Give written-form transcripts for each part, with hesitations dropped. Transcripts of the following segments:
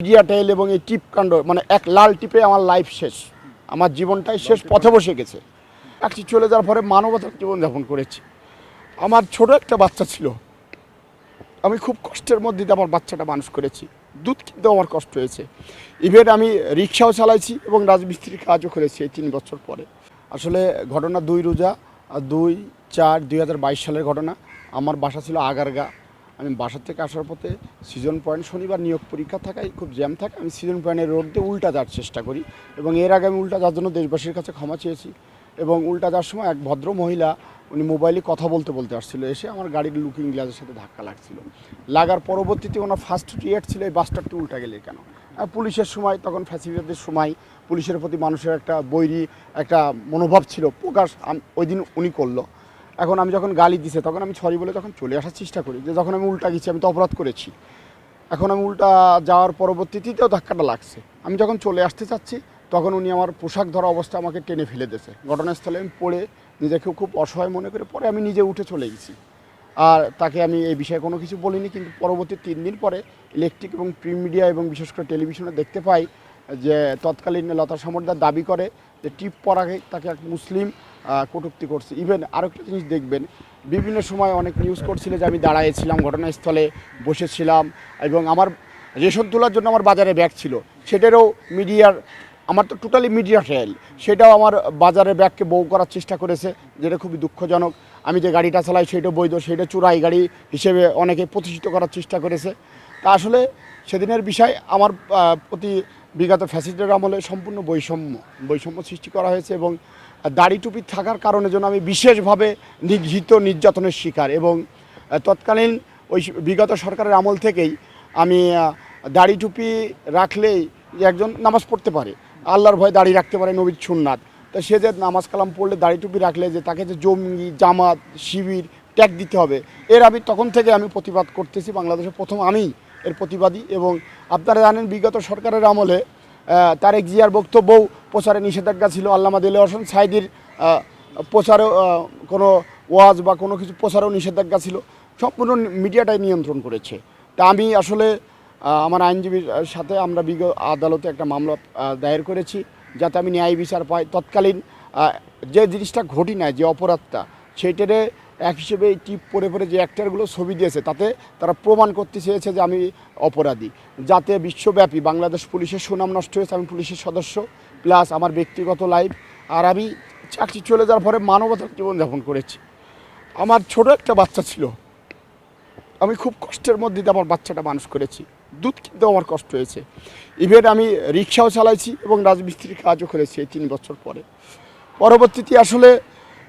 Media টেল এবং এই টিপ কাণ্ড মানে এক লাল টিপে আমার লাইফ শেষ, আমার জীবনটাই শেষ পথে বসে গেছে। একটি চলে যাওয়ার পরে মানবতার জীবনযাপন করেছি। আমার ছোট একটা বাচ্চা ছিল, আমি খুব কষ্টের মধ্যে দিয়ে আমার বাচ্চাটা মানুষ করেছি। দুধ কিনতেও আমার কষ্ট হয়েছে। ইভেন আমি রিক্সাও চালাইছি এবং রাজমিস্ত্রির কাজও করেছি এই 3 বছর পরে। আসলে ঘটনা 2 রোজা 2/4/2022 সালের ঘটনা। আমার বাসা ছিল আগারগা। আমি বাসা থেকে আসার পথে সিজন পয়েন্ট, শনিবার নিয়োগ পরীক্ষা থাকায় খুব জ্যাম থাকে, আমি সিজন পয়েন্টের রোড দিয়ে উল্টা যাওয়ার চেষ্টা করি এবং এর আগে আমি উল্টা যাওয়ার জন্য দেশবাসীর কাছে ক্ষমা চেয়েছি। এবং উল্টা যাওয়ার সময় এক ভদ্র মহিলা, উনি মোবাইলে কথা বলতে বলতে আসছিল, এসে আমার গাড়ির লুকিং গ্লাসের সাথে ধাক্কা লাগছিল। লাগার পরবর্তীতে ওনার ফার্স্ট রিয়েক্ট ছিল এই বাসটারটি উল্টা গেলে কেন। পুলিশের সময় তখন ফ্যাসিলিটির সময় পুলিশের প্রতি মানুষের একটা বৈরী একটা মনোভাব ছিল, প্রকাশ ওই দিন উনি করলো। এখন আমি যখন গালি দিছে তখন আমি সরি বলে তখন চলে আসার চেষ্টা করি, যে যখন আমি উল্টা গেছি আমি তো অপরাধ করেছি। এখন আমি উল্টা যাওয়ার পরবর্তীতেও ধাক্কাটা লাগছে। আমি যখন চলে আসতে চাচ্ছি তখন উনি আমার পোশাক ধরা অবস্থা আমাকে টেনে ফেলে দিয়েছে। ঘটনাস্থলে আমি পড়ে নিজেকে খুব অসহায় মনে করে পরে আমি নিজে উঠে চলে গেছি। আর তাকে আমি এই বিষয়ে কোনো কিছু বলিনি, কিন্তু পরবর্তী 3 দিন পরে ইলেকট্রিক এবং প্রিন্ট মিডিয়া এবং বিশেষ করে টেলিভিশনে দেখতে পাই যে তৎকালীন লতা সমর্দার দাবি করে যে টিপ পরাকে তাকে এক মুসলিম কটূক্তি করছে। ইভেন আরেকটা জিনিস দেখবেন, বিভিন্ন সময় অনেক নিউজ করছিল যে আমি দাঁড়াইছিলাম ঘটনাস্থলে, বসেছিলাম এবং আমার রেশন তোলার জন্য আমার বাজারে ব্যাগ ছিল, সেটারও মিডিয়ার, আমার তো টোটালি মিডিয়া ট্রায়াল, সেটাও আমার বাজারে ব্যাগকে বউ করার চেষ্টা করেছে, যেটা খুবই দুঃখজনক। আমি যে গাড়িটা চালাই সেটা বৈধ, সেটা চোরাই গাড়ি হিসেবে অনেকে প্রতিষ্ঠিত করার চেষ্টা করেছে। তা আসলে সেদিনের বিষয় আমার প্রতি বিগত ফ্যাসিস্টের আমলে সম্পূর্ণ বৈষম্য সৃষ্টি করা হয়েছে এবং দাড়ি টুপি থাকার কারণে যেন আমি বিশেষভাবে নিগৃহীত নির্যাতনের শিকার। এবং তৎকালীন ওই বিগত সরকারের আমল থেকেই আমি দাড়ি টুপি রাখলেই একজন নামাজ পড়তে পারে, আল্লাহর ভয়ে দাড়ি রাখতে পারে, নবীর সুন্নাত। তা সে যে নামাজ কালাম পড়লে দাড়ি টুপি রাখলে যে তাকে যে জঙ্গি, জামাত, শিবির ট্যাগ দিতে হবে, এর আমি তখন থেকে আমি প্রতিবাদ করতেছি। বাংলাদেশের প্রথম আমি এর প্রতিবাদী। এবং আপনারা জানেন বিগত সরকারের আমলে তারেক জিয়ার বক্তব্যও প্রচারে নিষেধাজ্ঞা ছিল, আল্লামা দেলোয়ার হোসেন সাঈদীর প্রচারেও কোনো ওয়াজ বা কোনো কিছু প্রচারেও নিষেধাজ্ঞা ছিল, সম্পূর্ণ মিডিয়াটাই নিয়ন্ত্রণ করেছে। তা আমি আসলে আমার আইনজীবীর সাথে আমরা আদালতে একটা মামলা দায়ের করেছি যাতে আমি ন্যায় বিচার পাই। তৎকালীন যে জিনিসটা ঘটি না, যে অপরাধটা, সেইটারে এক হিসেবে এই টিপ পরে পরে যে অ্যাক্টারগুলো ছবি দিয়েছে তাতে তারা প্রমাণ করতে চেয়েছে যে আমি অপরাধী, যাতে বিশ্বব্যাপী বাংলাদেশ পুলিশের সুনাম নষ্ট হয়েছে। আমি পুলিশের সদস্য, প্লাস আমার ব্যক্তিগত লাইফ, আর আমি চাকরি চলে যাওয়ার পরে মানবতার জীবনযাপন করেছি। আমার ছোট একটা বাচ্চা ছিল, আমি খুব কষ্টের মধ্যে দিয়ে আমার বাচ্চাটা মানুষ করেছি। দুধ কিনতেও আমার কষ্ট হয়েছে। ইভেন আমি রিক্সাও চালাইছি এবং রাজমিস্ত্রির কাজও করেছি এই 3 বছর পরে। পরবর্তীতে আসলে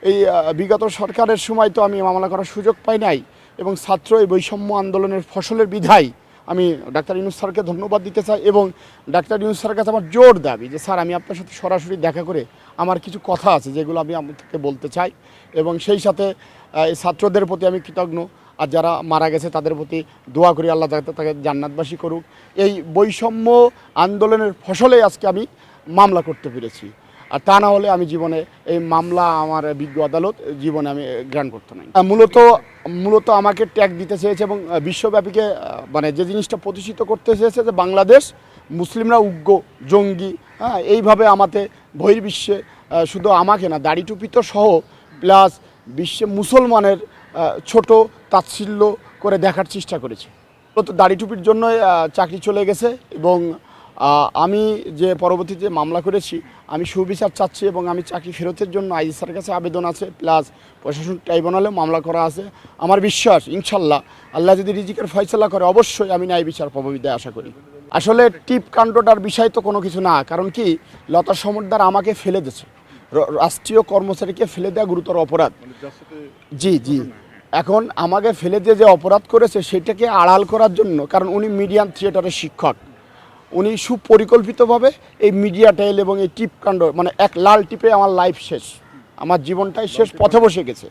এই বিগত সরকারের সময় তো আমি মামলা করার সুযোগ পাই নাই এবং ছাত্র এই বৈষম্য আন্দোলনের ফসলের বিধায় আমি ডাক্তার ইউনূস স্যারকে ধন্যবাদ দিতে চাই। এবং ডাক্তার ইউনূস স্যারের কাছে আমার জোর দাবি যে স্যার, আমি আপনার সাথে সরাসরি দেখা করে আমার কিছু কথা আছে যেগুলো আমি আপনাকে বলতে চাই। এবং সেই সাথে এই ছাত্রদের প্রতি আমি কৃতজ্ঞ, আর যারা মারা গেছে তাদের প্রতি দোয়া করি আল্লাহ তাকে জান্নাতবাসী করুক। এই বৈষম্য আন্দোলনের ফসলে আজকে আমি মামলা করতে পেরেছি, আর তা না হলে আমি জীবনে এই মামলা আমার বিজ্ঞ আদালত জীবনে আমি গ্রহণ করতে নাই। মূলত আমাকে ট্যাগ দিতে চেয়েছে এবং বিশ্বব্যাপীকে মানে যে জিনিসটা প্রতিষ্ঠিত করতে চেয়েছে যে বাংলাদেশ মুসলিমরা উগ্র, জঙ্গি, হ্যাঁ, এইভাবে আমাকে বহির্বিশ্বে, শুধু আমাকে না, দাড়ি টুপি তো সহ, প্লাস বিশ্বে মুসলমানের ছোট তাচ্ছিল্য করে দেখার চেষ্টা করেছে। তো দাড়ি টুপির জন্য চাকরি চলে গেছে এবং আমি যে পরবর্তীতে মামলা করেছি, আমি সুবিচার চাচ্ছি এবং আমি চাকরি ফেরতের জন্য আইজি স্যারের কাছে আবেদন আছে, প্লাস প্রশাসন ট্রাইব্যুনালেও মামলা করা আছে। আমার বিশ্বাস ইনশাল্লাহ আল্লাহ যদি রিজিকের ফয়সালা করে অবশ্যই আমি ন্যায় বিচার পাবো বিদায় আশা করি। আসলে টিপ কাণ্ডটার বিষয় তো কোনো কিছু না, কারণ কি লতা সমর্দার আমাকে ফেলে দিয়েছে, রাষ্ট্রীয় কর্মচারীকে ফেলে দেওয়া গুরুতর অপরাধ। জি, এখন আমাকে ফেলে দিয়ে যে অপরাধ করেছে সেটাকে আড়াল করার জন্য, কারণ উনি মিডিয়াম থিয়েটারের শিক্ষক, উনি সুপরিকল্পিতভাবে এই মিডিয়া টেল এবং এই টিপ কাণ্ড মানে এক লাল টিপে আমার লাইফ শেষ, আমার জীবনটাই শেষ পথে বসে গেছে।